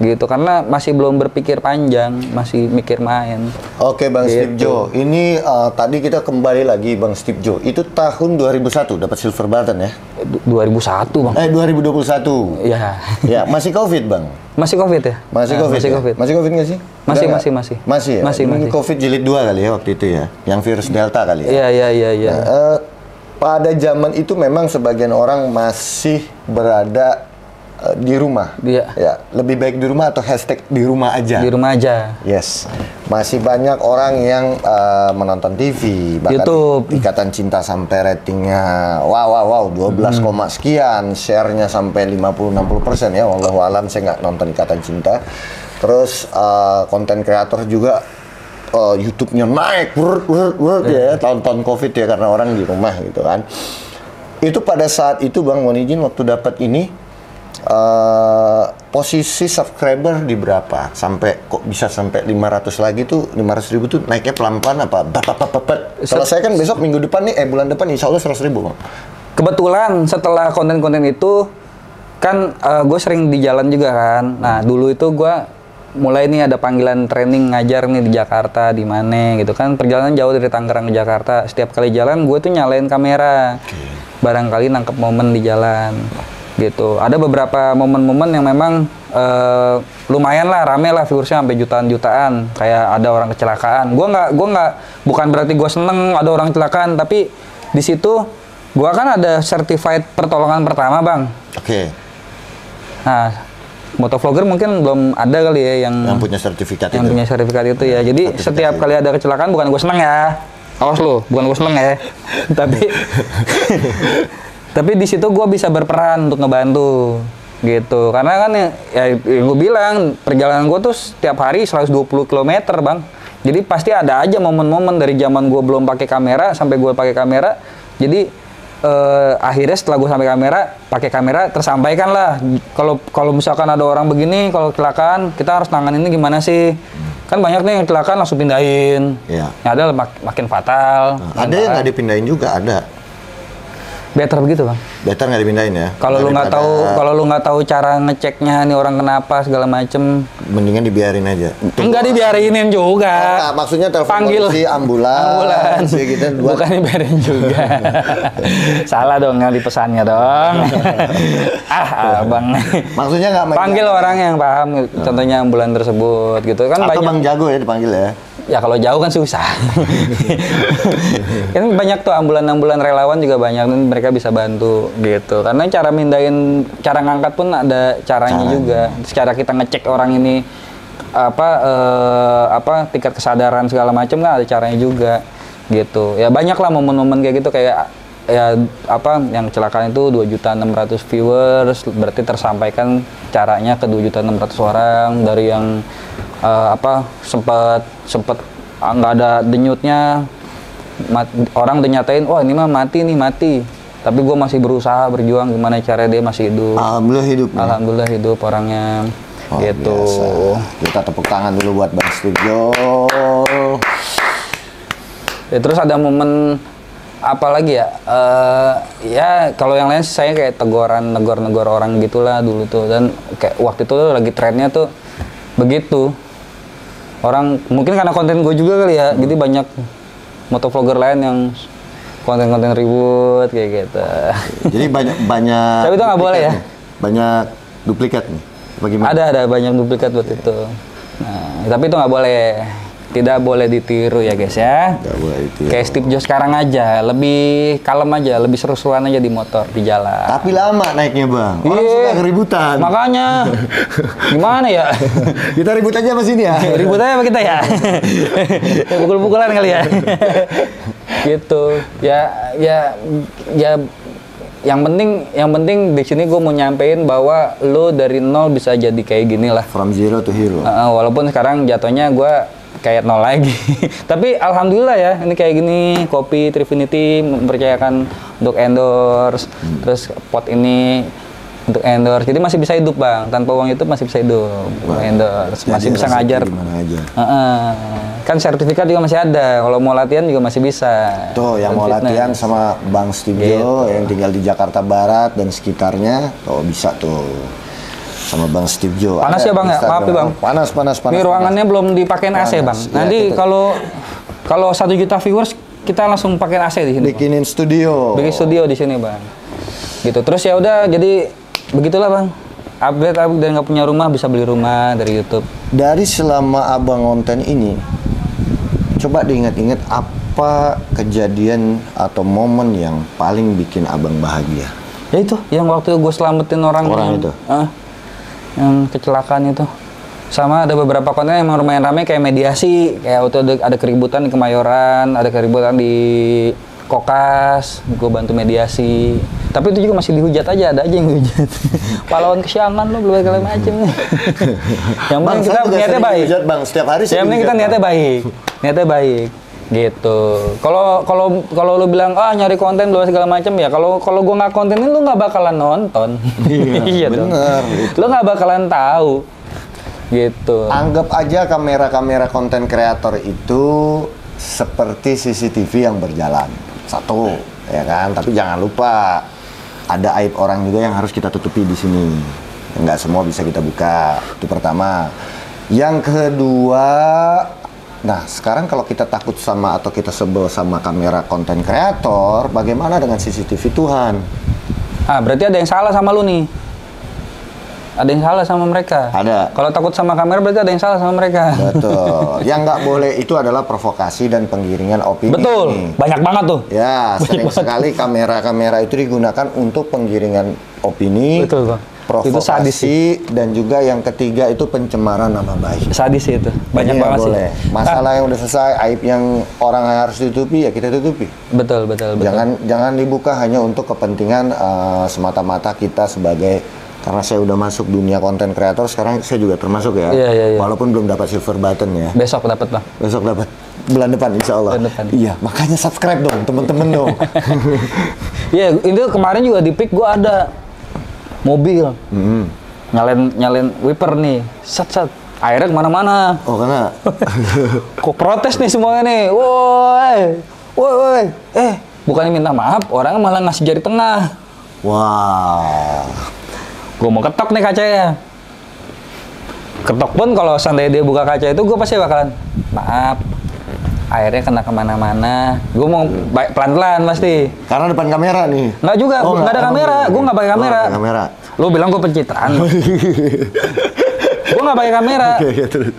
Gitu, karena masih belum berpikir panjang, masih mikir main. Oke Bang Steve Joe, ini tadi kita kembali lagi Bang Steve Joe, itu tahun 2001 dapat silver button ya? 2001 Bang. 2021. Iya. Ya, masih COVID Bang? Masih COVID ya? Masih COVID. Masih COVID nggak sih? Masih. Masih ya? Masih. COVID jilid 2 kali ya waktu itu ya? Yang virus Delta kali ya? Iya. Pada zaman itu memang sebagian orang masih berada di rumah. Iya. Ya, lebih baik di rumah atau hashtag di rumah aja. Di rumah aja. Yes. Masih banyak orang yang menonton TV, bahkan YouTube. Ikatan Cinta sampai ratingnya wow 12, sekian, share-nya sampai 50-60% ya. Wallahualam, saya nggak nonton Ikatan Cinta. Terus konten kreator juga YouTube-nya naik, ya, tahun-tahun COVID ya, karena orang di rumah gitu kan. Itu pada saat itu Bang, mohon izin, waktu dapat ini, posisi subscriber di berapa? Sampai kok bisa sampai 500 lagi tuh, 500.000 tuh naiknya pelan-pelan apa? Kalau saya kan besok minggu depan nih, bulan depan insya Allah 100.000 Bang. Kebetulan setelah konten-konten itu, kan gue sering di jalan juga kan. Nah dulu itu gue mulai nih ada panggilan training ngajar nih di Jakarta, di mana gitu kan, perjalanan jauh dari Tangerang ke Jakarta. Setiap kali jalan gue tuh nyalain kamera, barangkali nangkep momen di jalan gitu. Ada beberapa momen-momen yang memang lumayan lah, rame lah viewersnya sampai jutaan-jutaan. Kayak ada orang kecelakaan, gue nggak, bukan berarti gue seneng ada orang kecelakaan, tapi di situ gue kan ada certified pertolongan pertama Bang. Nah motovlogger mungkin belum ada kali ya yang punya sertifikat yang itu. Punya sertifikat itu ya. Jadi setiap kali ada kecelakaan, bukan gue seneng ya. Awas lo, bukan gue seneng ya. tapi di situ gue bisa berperan untuk ngebantu gitu. Karena kan ya gue bilang perjalanan gue tuh setiap hari 120 km Bang. Jadi pasti ada aja momen-momen dari zaman gue belum pakai kamera sampai gue pakai kamera. Jadi akhirnya setelah gue sampai pakai kamera tersampaikan lah, kalau misalkan ada orang begini, kalau kecelakaan kita harus nanganin ini gimana sih. Kan banyak nih yang kecelakaan langsung pindahin, ya ada makin fatal. Ada yang nggak dipindahin juga, ada. Better begitu Bang. Better nggak dipindahin ya. Kalau lu nggak tahu cara ngeceknya nih orang kenapa segala macem, mendingan dibiarin aja. Enggak dibiarinin juga. Maksudnya telepon polisi, ambulans gitu. Bukan dibiarin juga. Salah dong yang dipesannya dong. Abang. Maksudnya nggak panggil orang yang paham, contohnya ambulan tersebut gitu kan. Atau banyak. Bang Jago ya dipanggil ya. Ya kalau jauh kan susah. Kan banyak tuh ambulan-ambulan relawan juga banyak, dan mereka bisa bantu gitu. Karena cara mindahin, cara ngangkat pun ada caranya juga. Secara kita ngecek orang ini tingkat kesadaran segala macam kan ada caranya juga gitu. Ya banyak lah momen-momen kayak gitu, kayak ya yang kecelakaan itu 2.600.000 viewers, berarti tersampaikan caranya ke 2.600.000 orang. Dari yang sempet nggak ada denyutnya, orang udah nyatain, wah ini mah mati, tapi gue masih berusaha berjuang gimana cara dia masih hidup. Alhamdulillah hidup orangnya. Gitu. Biasa. Kita tepuk tangan dulu buat Bang Studio. Ya, terus ada momen apa lagi ya? Ya kalau yang lain saya kayak negor orang gitulah dulu tuh, dan kayak waktu itu lagi trennya tuh begitu. Orang mungkin karena konten gue juga kali ya, jadi banyak motovlogger lain yang konten-konten ribut kayak gitu. Jadi banyak. Tapi itu nggak boleh ya? Banyak duplikat nih. Bagaimana? Ada banyak duplikat buat itu. Nah, tapi itu nggak boleh. Tidak boleh ditiru ya guys ya. Nggak boleh ditiru. Kayak Steve Jobs sekarang aja, lebih kalem aja, lebih seru-seruan aja di motor, di jalan. Tapi lama naiknya Bang. Orang suka keributan. Makanya. Gimana ya? Kita ribut aja sama sini ya. Ribut aja sama kita ya. Pukul-pukulan kali ya. Gitu. Ya yang penting di sini gue mau nyampein bahwa lo dari nol bisa jadi kayak gini lah. From zero to hero. Walaupun sekarang jatuhnya gue kayak nol lagi. Tapi alhamdulillah ya, ini kayak gini, Kopi Trifinity mempercayakan untuk endorse, terus pot ini untuk endorse. Jadi masih bisa hidup Bang, tanpa uang itu masih bisa hidup. Endorse, masih bisa ngajar. Aja. Kan sertifikat juga masih ada. Kalau mau latihan juga masih bisa. Tuh yang mau latihan sama Bang Studio yang tinggal di Jakarta Barat dan sekitarnya, bisa tuh. Sama Bang Steve Jo. Panas ya Bang ya? Maaf ya Bang. Panas. Ini ruangannya belum dipakein AC Bang. Nanti kalau 1 juta viewers kita langsung pakein AC di sini. Bikinin studio. Bikin studio di sini Bang. Gitu. Terus ya udah, jadi begitulah Bang. Update dan nggak punya rumah bisa beli rumah dari YouTube. Dari selama Abang konten ini, coba diingat-ingat apa kejadian atau momen yang paling bikin Abang bahagia? Ya itu, yang waktu gue selamatin orang itu. Yang kecelakaan itu. Sama ada beberapa konten yang lumayan ramai kayak mediasi, kayak waktu ada keributan di Kemayoran, ada keributan di Kokas, gue bantu mediasi. Tapi itu juga masih dihujat aja, ada aja yang dihujat. Pahlawan kesiangan lu, belum segala macem. Yang penting kita niatnya baik. Dihujat, Bang. Setiap hari yang penting kita niatnya baik. Niatnya baik. Gitu. Kalau lu bilang nyari konten lu segala macam ya, kalau gua nggak kontenin lu nggak bakalan nonton. Iya dong. Lu nggak bakalan tahu. Gitu. Anggap aja kamera-kamera konten kreator itu seperti CCTV yang berjalan. Satu, ya kan? Tapi jangan lupa ada aib orang juga yang harus kita tutupi di sini. Nggak semua bisa kita buka. Itu pertama. Yang kedua, nah sekarang kalau kita takut sama atau kita sebel sama kamera konten kreator, bagaimana dengan CCTV Tuhan? Berarti ada yang salah sama lu nih. Ada yang salah sama mereka. Ada. Kalau takut sama kamera berarti ada yang salah sama mereka. Betul. Yang nggak boleh itu adalah provokasi dan penggiringan opini. Betul. Banyak banget tuh. Ya, sering sekali kamera-kamera itu digunakan untuk penggiringan opini. Betul, Bang. Provokasi, itu sadis sih. Dan juga yang ketiga itu pencemaran nama baik. Sadis itu. Banyak Jadi banget sih. Boleh. Masalah yang udah selesai, aib yang orang harus ditutupi ya kita tutupi. Betul. Jangan dibuka hanya untuk kepentingan semata-mata kita sebagai, karena saya udah masuk dunia konten kreator, sekarang saya juga termasuk ya. Iya. Walaupun belum dapat silver button ya. Besok dapat, Bang. Besok dapat. Bulan depan insya Allah. Bulan depan. Iya, makanya subscribe dong temen-temen dong. Iya, itu kemarin juga di pick gua ada mobil. Nyalain wiper nih. Set. Airnya kemana-mana. Oh, karena Kok protes nih semuanya nih. Woi. Bukannya minta maaf, orang malah ngasih jari tengah. wah. Gue mau ketok nih kacanya. Ketok pun kalau seandainya dia buka kaca itu, gue pasti bakalan maaf. Airnya kena kemana-mana. Gue mau pelan-pelan pasti. Karena depan kamera nih. Nggak juga, nggak ada kamera. Gue nggak pakai kamera. Kamera. Lu bilang gue pencitraan. Gue nggak pakai kamera. Terus.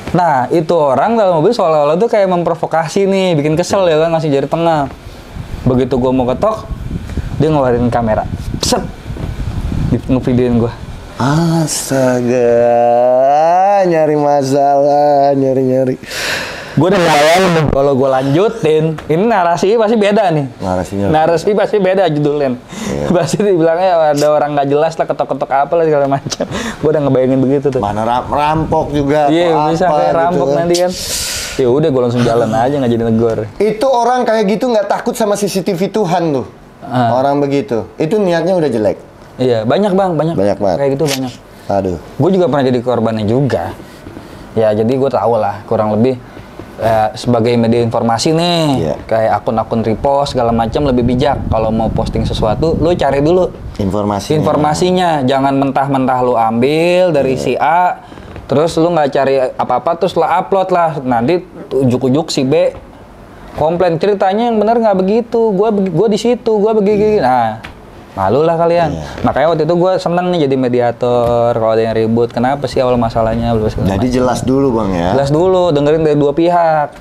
Nah, itu orang dalam mobil seolah-olah tuh kayak memprovokasi nih, bikin kesel ya kan, ngasih jari tengah. Begitu gue mau ketok, dia ngeluarin kamera. Set. Ngevideoin gue. Astaga, nyari masalah, nyari. Gue udah bayangin kalau gue lanjutin, ini narasi pasti beda nih. Narasi pasti beda judulnya. Yeah. Pasti dibilangnya ada orang nggak jelas lah, ketok-ketok apa lah segala macam. Gue udah ngebayangin begitu tuh. Mana rampok juga. Iya, bisa kayak rampok gitu nanti kan. Ya udah gue langsung jalan aja nggak jadi negor. Itu orang kayak gitu nggak takut sama CCTV Tuhan tuh. Orang begitu. Itu niatnya udah jelek. Iya, banyak bang, banyak banget. Kayak gitu banyak. Aduh. Gue juga pernah jadi korbannya juga. Ya jadi gue tahu lah kurang lebih sebagai media informasi nih, kayak akun-akun repost segala macam lebih bijak kalau mau posting sesuatu, lu cari dulu informasinya. Jangan mentah-mentah lu ambil dari si A, terus lu nggak cari apa-apa terus lah upload lah. Nanti ujuk-ujuk si B komplain, ceritanya yang benar nggak begitu. Gue di situ, gue begini. Nah, malu lah kalian. Makanya waktu itu gue seneng nih jadi mediator. Kalau ada yang ribut, kenapa sih awal masalahnya? Jadi jelas dulu bang ya. Jelas dulu, dengerin dari dua pihak.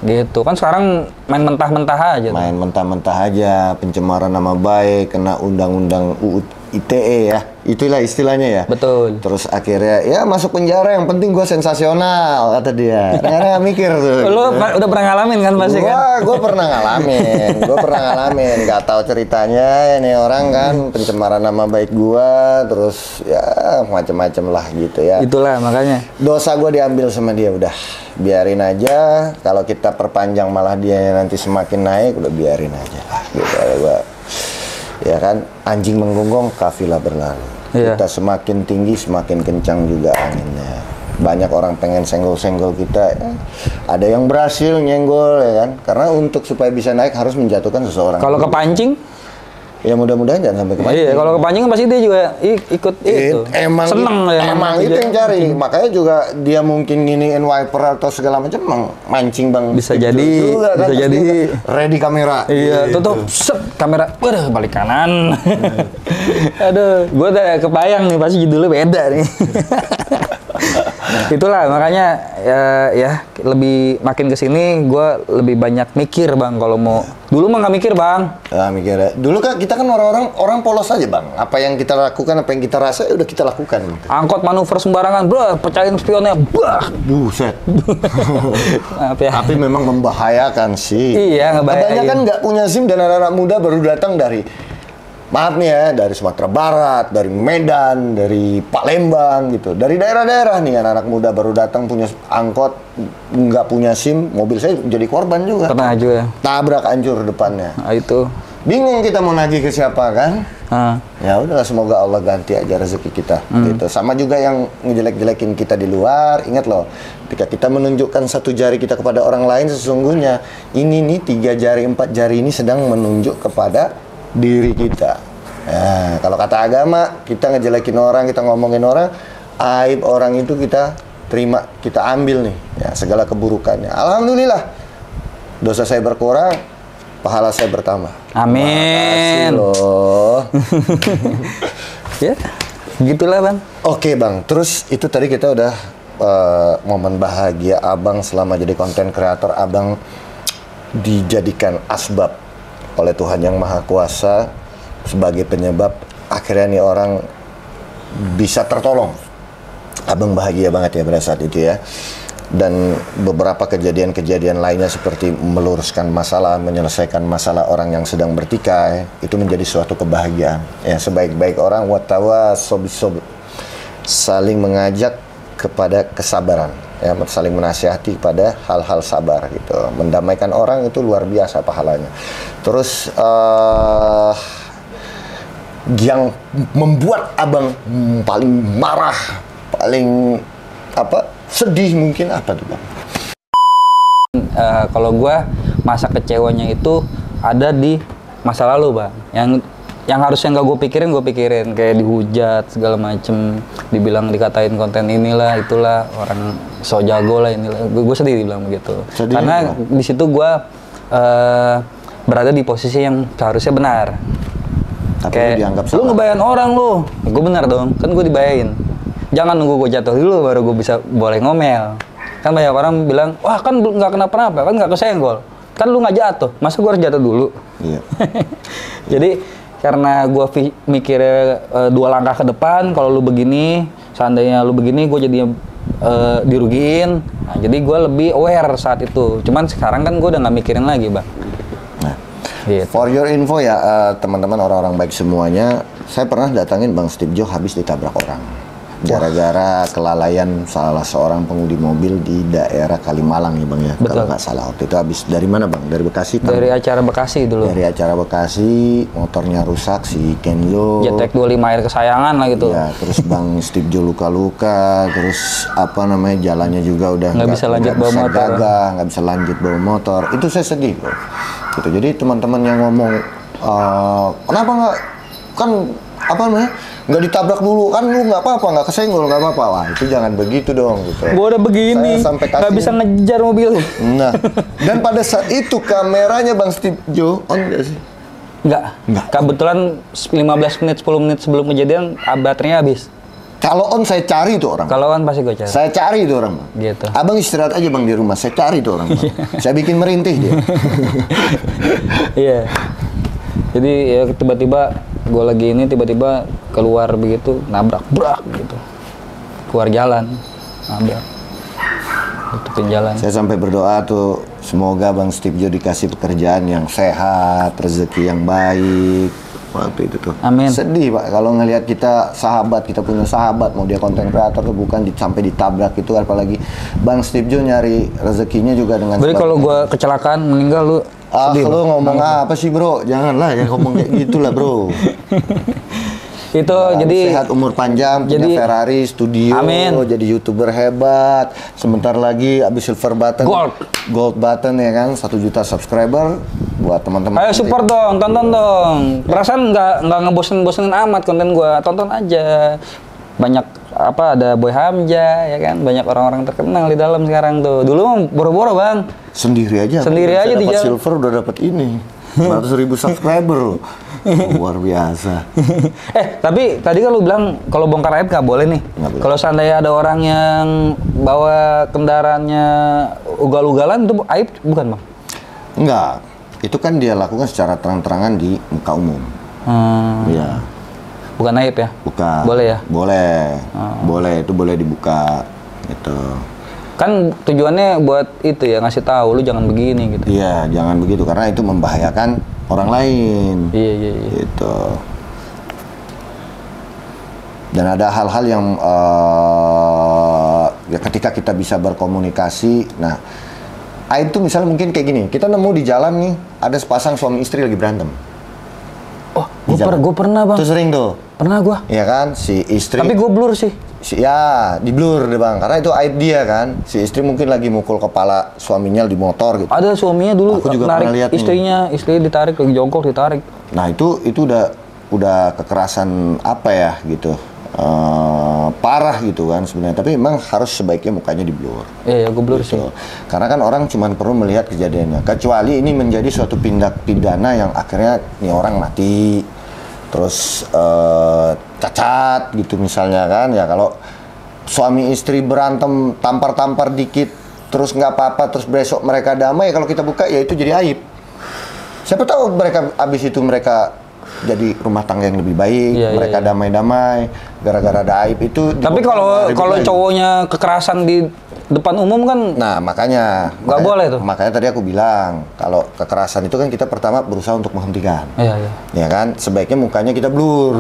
Gitu kan sekarang main mentah-mentah aja. Main mentah-mentah aja, pencemaran nama baik, kena undang-undang UU ITE ya. Itulah istilahnya ya. Betul. Terus akhirnya ya masuk penjara, yang penting gue sensasional kata dia. Ternyata mikir tuh. Lu gitu. Udah pernah ngalamin kan pasti kan? Gue pernah ngalamin. Gak tahu ceritanya ini orang kan pencemaran nama baik gue, terus ya macam-macam lah gitu ya. Itulah makanya. Dosa gue diambil sama dia, udah biarin aja. Kalau kita perpanjang malah dia nanti semakin naik, udah biarin aja lah. Gitu gue. Ya kan, anjing menggonggong, kafilah berlalu. Kita semakin tinggi, semakin kencang juga anginnya. Banyak orang pengen senggol-senggol kita. Ada yang berhasil nyenggol ya kan. Karena untuk supaya bisa naik harus menjatuhkan seseorang. Kalau kepancing? Ya mudah-mudahan jangan sampai kepancing. Iya, kalau kepancing kan pasti dia juga ikut itu. Seneng emang itu yang cari. Makanya juga dia mungkin nginiin wiper atau segala macam, mancing bang. Bisa jadi, juga, bisa kan? Jadi. Ready kamera. Iya, tutup, set kamera. Waduh, balik kanan. Aduh, gue udah kebayang nih pasti judulnya beda nih. Itulah makanya ya lebih makin kesini gue lebih banyak mikir bang kalau mau. Dulu mah nggak mikir bang. Mikir ya. Dulu kan kita kan orang polos aja bang. Apa yang kita lakukan, apa yang kita rasa, udah kita lakukan. Gitu. Angkot manuver sembarangan, bro, pecahin spionnya, bah. Buset. Maaf ya. Tapi memang membahayakan sih. Iya, ngebahayain. Kebanyakan nggak punya SIM dan anak-anak muda baru datang dari maaf nih ya, dari Sumatera Barat, dari Medan, dari Palembang gitu. Dari daerah-daerah nih anak-anak muda baru datang punya angkot, nggak punya SIM, mobil saya jadi korban juga. Pernah juga. Tabrak hancur depannya. Nah, itu. Bingung kita mau nagih ke siapa kan? Ya udahlah, semoga Allah ganti aja rezeki kita. Gitu. Sama juga yang ngejelek-jelekin kita di luar. Ingat loh, ketika kita menunjukkan satu jari kita kepada orang lain, sesungguhnya ini nih 3 jari 4 jari ini sedang menunjuk kepada diri kita. Nah, kalau kata agama, kita ngejelekin orang, kita ngomongin orang, aib orang itu kita terima, kita ambil nih, ya, segala keburukannya. Alhamdulillah, dosa saya berkurang, pahala saya bertambah. Amin. Makasih loh. Ya, gitulah bang. Oke bang, terus itu tadi kita udah momen bahagia abang selama jadi konten kreator. Abang dijadikan asbab oleh Tuhan Yang Maha Kuasa sebagai penyebab akhirnya nih orang bisa tertolong. Abang bahagia banget ya pada saat itu ya. Dan beberapa kejadian-kejadian lainnya seperti meluruskan masalah, menyelesaikan masalah orang yang sedang bertikai, itu menjadi suatu kebahagiaan. Ya, sebaik-baik orang watawasobisob, saling mengajak kepada kesabaran, ya, saling menasihati pada hal-hal sabar gitu. Mendamaikan orang itu luar biasa pahalanya. Terus yang membuat abang paling marah, paling sedih mungkin apa tuh bang? Kalau gue masa kecewanya itu ada di masa lalu bang. Yang harusnya nggak gue pikirin kayak dihujat segala macem, dikatain konten inilah itulah, orang so jago lah inilah. Gue sedih dibilang begitu. Sedih, karena di situ gue berada di posisi yang seharusnya benar. Tapi kayak lu ngebayain orang lu, gue benar dong, kan gue dibayain. Jangan nunggu gue jatuh dulu baru gue bisa boleh ngomel. Kan banyak orang bilang, wah kan nggak kenapa-napa, kan nggak kesenggol, kan lu nggak jatuh, masa gue harus jatuh dulu? Iya. Jadi karena gue mikirnya 2 langkah ke depan, kalau lu begini, seandainya lu begini, gue jadi dirugiin. Nah, jadi gue lebih aware saat itu. Cuman sekarang kan gue udah nggak mikirin lagi bang. Gitu. For your info ya teman-teman orang-orang baik semuanya, saya pernah datangin Bang Steve Jo habis ditabrak orang gara-gara kelalaian salah seorang pengemudi mobil di daerah Kalimalang ya bang ya. Betul. Kalau nggak salah waktu itu habis dari mana bang? Dari Bekasi? Dari acara Bekasi dulu. Dari acara Bekasi, motornya rusak si Kenzo. Jetek 25 air kesayangan lah gitu. Ya, terus Bang Steve Jo luka-luka, terus jalannya juga udah nggak bisa lanjut bawa motor. Nggak bisa lanjut bawa motor. Itu saya sedih bro. Gitu. Jadi teman-teman yang ngomong kenapa nggak ditabrak dulu, kan lu nggak apa-apa, nggak kesenggol, nggak apa-apa. Wah itu jangan begitu dong gitu. Gua udah begini, nggak bisa ngejar mobil. Nah, dan pada saat itu kameranya Bang Steve Jo on nggak sih? Nggak. Kebetulan 15 menit, 10 menit sebelum kejadian baterainya habis. Kalau on saya cari itu orang. Kalau on pasti gue cari. Saya cari itu orang. Gitu. Abang istirahat aja bang di rumah. Saya cari itu orang. Saya bikin merintih dia. Iya. Jadi ya tiba-tiba gue lagi ini tiba-tiba keluar begitu nabrak brak gitu. Keluar jalan nabrak. Tutupin jalan. Saya sampai berdoa tuh semoga Bang Steve Jo dikasih pekerjaan yang sehat, rezeki yang baik. Waktu itu tuh. Amin. Sedih pak kalau ngelihat kita punya sahabat mau dia konten kreator tuh bukan sampai ditabrak itu, apalagi Bang Steve Jo nyari rezekinya juga dengan. Jadi kalau gue kecelakaan meninggal lu sedih, lu ngomong apa sih bro? Janganlah ya ngomong kayak gitulah bro. Itu jadi sehat, umur panjang, punya Ferrari, studio, amin. Jadi YouTuber hebat. Sebentar lagi habis silver button, gold button ya kan, 1 juta subscriber buat teman-teman. Ayo support dong, tonton dong. Perasaan nggak ngebosenin amat konten gua, tonton aja. Banyak ada Boy Hamja ya kan, banyak orang-orang terkenal di dalam sekarang tuh. Dulu boro-boro bang. Sendiri aja di jalan. Silver udah dapat ini. 900.000 subscriber loh. Luar biasa. Tapi tadi kan lu bilang kalau bongkar aib nggak boleh nih. Kalau seandainya ada orang yang bawa kendaraannya ugal-ugalan itu aib bukan, Bang? Enggak. Itu kan dia lakukan secara terang-terangan di muka umum. Iya. Bukan aib ya? Bukan. Boleh ya? Boleh. Boleh, itu boleh dibuka gitu. Kan tujuannya buat itu ya, ngasih tahu lu jangan begini gitu. Iya, jangan begitu karena itu membahayakan orang lain. Iya. Gitu. Dan ada hal-hal yang ya ketika kita bisa berkomunikasi, nah aib itu misalnya mungkin kayak gini, kita nemu di jalan nih ada sepasang suami istri lagi berantem. Oh, gue pernah, Bang. Itu sering tuh. Pernah gue. Iya kan, si istri. Tapi gue blur sih. Ya, di blur deh Bang, karena itu aib dia kan. Si istri mungkin lagi mukul kepala suaminya di motor gitu. Ada suaminya dulu Aku juga narik pernah lihat istrinya ditarik, lagi jongkok ditarik. Nah itu udah kekerasan apa ya gitu, parah gitu kan sebenarnya. Tapi memang harus sebaiknya mukanya di blur. Iya, gue blur Gitu. sih. Karena kan orang cuma perlu melihat kejadiannya. Kecuali ini menjadi suatu tindak pidana yang akhirnya nih orang mati, terus cacat gitu misalnya kan. Ya kalau suami istri berantem tampar-tampar dikit, terus nggak apa-apa, terus besok mereka damai, kalau kita buka ya itu jadi aib. Siapa tahu mereka abis itu mereka jadi rumah tangga yang lebih baik, mereka damai-damai gara-gara ada aib itu. Tapi kalau cowoknya kekerasan di depan umum kan, nah makanya nggak boleh tuh. Makanya tadi aku bilang kalau kekerasan itu kan kita pertama berusaha untuk menghentikan. Iya. Ya kan, sebaiknya mukanya kita blur.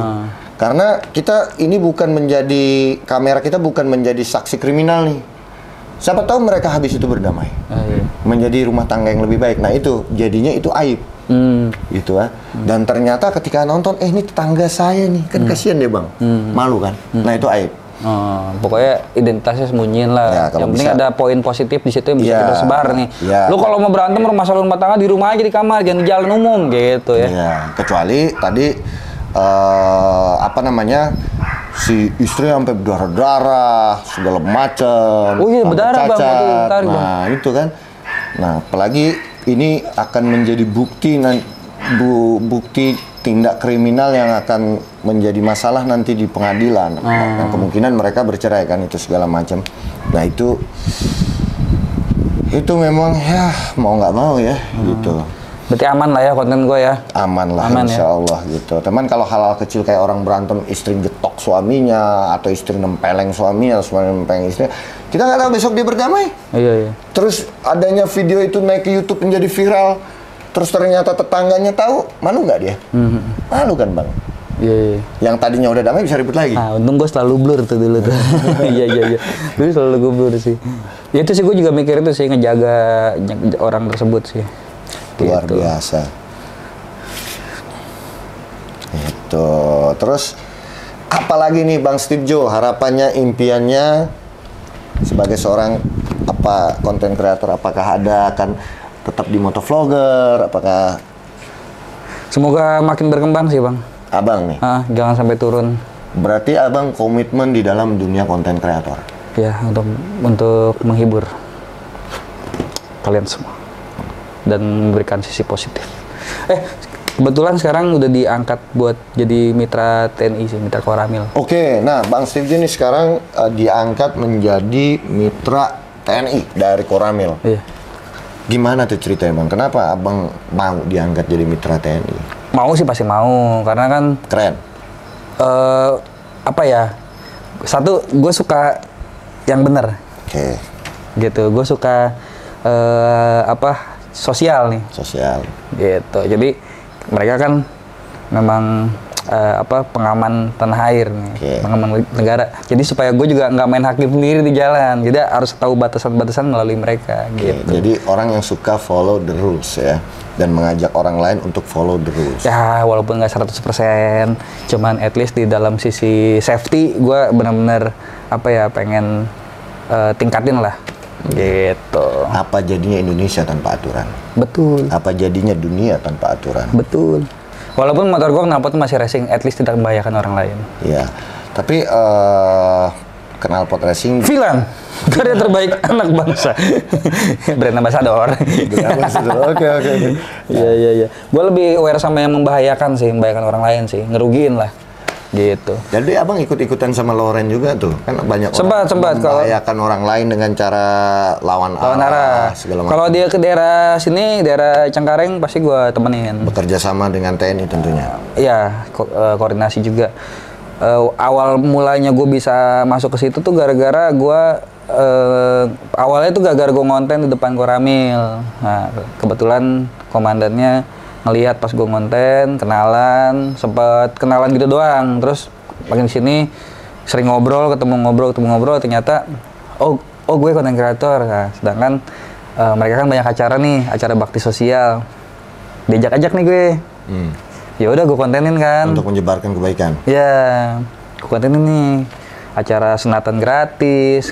Karena kita ini bukan menjadi, kamera kita bukan menjadi saksi kriminal nih. Siapa tahu mereka habis itu berdamai. Menjadi rumah tangga yang lebih baik. Nah itu, jadinya itu aib. Gitu ya. Dan ternyata ketika nonton, ini tetangga saya nih. Kan kasihan deh Bang. Malu kan? Nah itu aib. Pokoknya identitasnya sembunyiin lah. Ya, yang penting ada poin positif di situ yang bisa kita sebar nih. Ya. Lu kalau mau berantem masalah rumah tangga di rumah aja di kamar, jangan di jalan umum gitu ya. Ya, kecuali tadi apa namanya, si istri sampai berdarah-darah segala macam. Oh iya, berdarah Bang, tarik, Bang. Nah itu kan. Nah apalagi ini akan menjadi bukti bukti tindak kriminal yang akan menjadi masalah nanti di pengadilan. Nah, kemungkinan mereka bercerai kan, itu segala macam. Nah itu memang ya mau nggak mau ya gitu. Berarti aman lah ya konten gue ya? Aman lah, insya Allah gitu. Teman kalau hal-hal kecil kayak orang berantem, istri getok suaminya, atau istri nempeleng suaminya, atau suami nempeleng istri, kita nggak tahu besok dia berdamai. Iya. Terus adanya video itu naik ke YouTube menjadi viral, terus ternyata tetangganya tahu, malu nggak dia? Malu kan Bang? Iya. Yang tadinya udah damai bisa ribut lagi. Nah, untung gue selalu blur tuh dulu tuh. Iya. Dulu selalu gue blur sih. Ya itu sih gue juga mikir itu sih, ngejaga orang tersebut sih. Luar gitu. Biasa. Itu. Terus apalagi nih Bang Steve Joe, harapannya, impiannya sebagai seorang konten kreator, apakah ada akan tetap di motovlogger, apakah semoga makin berkembang sih Bang. Abang nih. Jangan sampai turun. Berarti Abang komitmen di dalam dunia konten kreator. Ya, untuk menghibur kalian semua dan memberikan sisi positif. Kebetulan sekarang udah diangkat buat jadi mitra TNI sih, mitra Koramil. Oke, nah Bang Steve ini sekarang diangkat menjadi mitra TNI dari Koramil. Iya. Gimana tuh ceritanya Bang? Kenapa Abang mau diangkat jadi mitra TNI? Mau sih pasti mau, karena kan keren. Apa ya? Satu, gue suka yang bener. Oke. Gitu, gue suka sosial nih. Sosial. Gitu. Jadi mereka kan memang pengaman tanah air nih, pengaman negara. Jadi supaya gue juga nggak main hakim sendiri di jalan. Jadi harus tahu batasan-batasan melalui mereka. Gitu. Jadi orang yang suka follow the rules ya, dan mengajak orang lain untuk follow the rules. Ya walaupun nggak 100%, cuman at least di dalam sisi safety gue benar-benar pengen tingkatin lah. Gitu. Apa jadinya Indonesia tanpa aturan? Betul. Apa jadinya dunia tanpa aturan? Betul. Walaupun motor gue knalpot masih racing, at least tidak membahayakan orang lain. Iya. Tapi knalpot racing. Filan, karya terbaik anak bangsa. Brand ambassador. Oke. Iya. Gue lebih aware sama yang membahayakan orang lain sih, ngerugiin lah. Gitu. Jadi abang ikut-ikutan sama Loren juga tuh, kan banyak Sempat, orang membahayakan orang lain dengan cara lawan arah segala macam. Kalau dia ke daerah sini, daerah Cengkareng, pasti gue temenin. Bekerja sama dengan TNI tentunya. Iya, koordinasi juga. Awal mulanya gue bisa masuk ke situ tuh gara-gara gue awalnya tuh gara-gara gue ngonten di depan Koramil. Nah, kebetulan komandannya ngelihat pas gue ngonten, kenalan, sempet kenalan gitu doang. Terus makin sini sering ketemu ngobrol, ternyata oh gue konten kreator. Nah, sedangkan mereka kan banyak acara nih, acara bakti sosial. Diajak-ajak nih gue. Ya udah gue kontenin kan. Untuk menyebarkan kebaikan. Ya, gue kontenin nih. Acara sunatan gratis,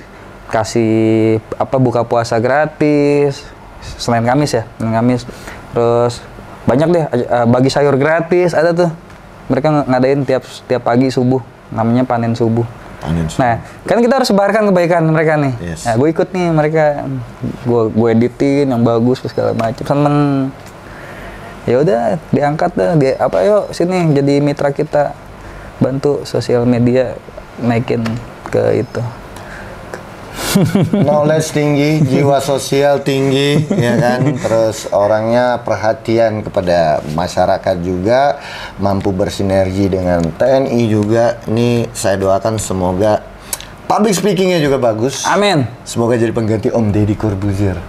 kasih buka puasa gratis. Senin Kamis. Terus banyak deh, bagi sayur gratis ada tuh. Mereka ngadain tiap pagi subuh, namanya panen subuh. Nah, kan kita harus sebarkan kebaikan mereka nih. Yes. Nah, gue ikut nih mereka, gue editin yang bagus segala macam, seneng. Ya udah, diangkat dah, yuk sini jadi mitra kita, bantu sosial media naikin ke itu. Knowledge tinggi, jiwa sosial tinggi, ya kan. Terus orangnya perhatian kepada masyarakat juga, mampu bersinergi dengan TNI juga. Ini saya doakan semoga public speakingnya juga bagus. Amin. Semoga jadi pengganti Om Deddy Corbuzier.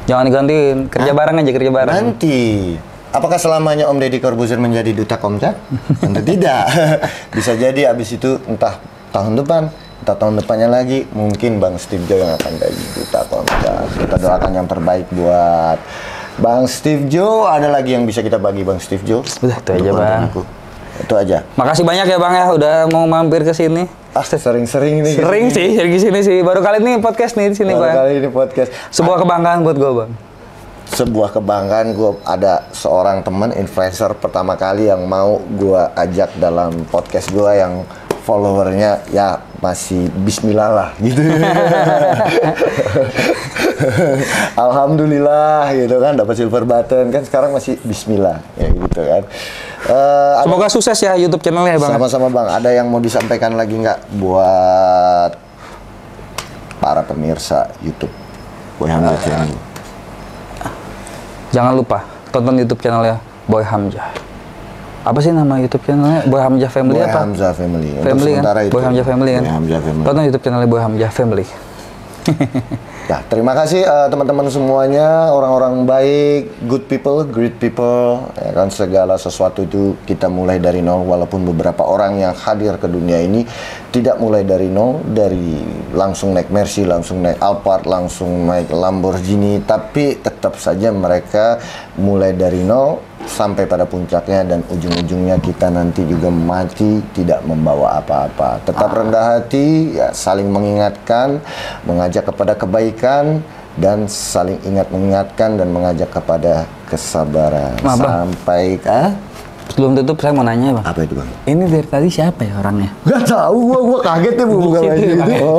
Jangan digantiin, kerja bareng aja, kerja bareng. Nanti. Apakah selamanya Om Deddy Corbuzier menjadi duta Komcat? Tentu tidak. Bisa jadi abis itu entah tahun depannya lagi mungkin Bang Steve Jo yang akan jadi duta Komcat. Kita doakan yang terbaik buat Bang Steve Jo. Ada lagi yang bisa kita bagi Bang Steve Jo? Udah itu aja Bang. Itu aja. Makasih banyak ya Bang ya udah mau mampir ke sini. Sering-sering nih. Sering di sini sih. Baru kali ini podcast nih di sini Bang. Baru kali ini podcast. Sebuah kebanggaan buat gue Bang. Sebuah kebanggaan, gue ada seorang teman influencer pertama kali yang mau gue ajak dalam podcast gue yang followernya ya masih bismillah lah gitu. Alhamdulillah gitu kan, dapat silver button kan, sekarang masih bismillah ya gitu kan. Semoga sukses ya YouTube channelnya Bang. Sama-sama Bang. Ada yang mau disampaikan lagi nggak buat para pemirsa YouTube Boy Hamzah Channel? Jangan lupa tonton YouTube channelnya Boy Hamzah. Apa sih nama YouTube channelnya? Boy Hamzah Family Boy apa? Hamzah Family. Family kan? Boy Hamzah Family kan? Boy Hamzah Family. Tonton YouTube channelnya Boy Hamzah Family. Nah, terima kasih teman-teman semuanya, orang-orang baik, good people, great people. Ya kan, segala sesuatu itu kita mulai dari nol, walaupun beberapa orang yang hadir ke dunia ini tidak mulai dari nol, dari langsung naik Mercy, langsung naik Alphard, langsung naik Lamborghini, tapi tetap saja mereka mulai dari nol sampai pada puncaknya, dan ujung-ujungnya kita nanti juga mati tidak membawa apa-apa. Tetap rendah hati, ya, saling mengingatkan, mengajak kepada kebaikan, dan saling ingat mengingatkan dan mengajak kepada kesabaran. Sampai Sebelum tutup saya mau nanya Bang. apa itu Bang? Ini dari tadi siapa ya orangnya? Gak tahu, gua kaget ya bukan lagi itu.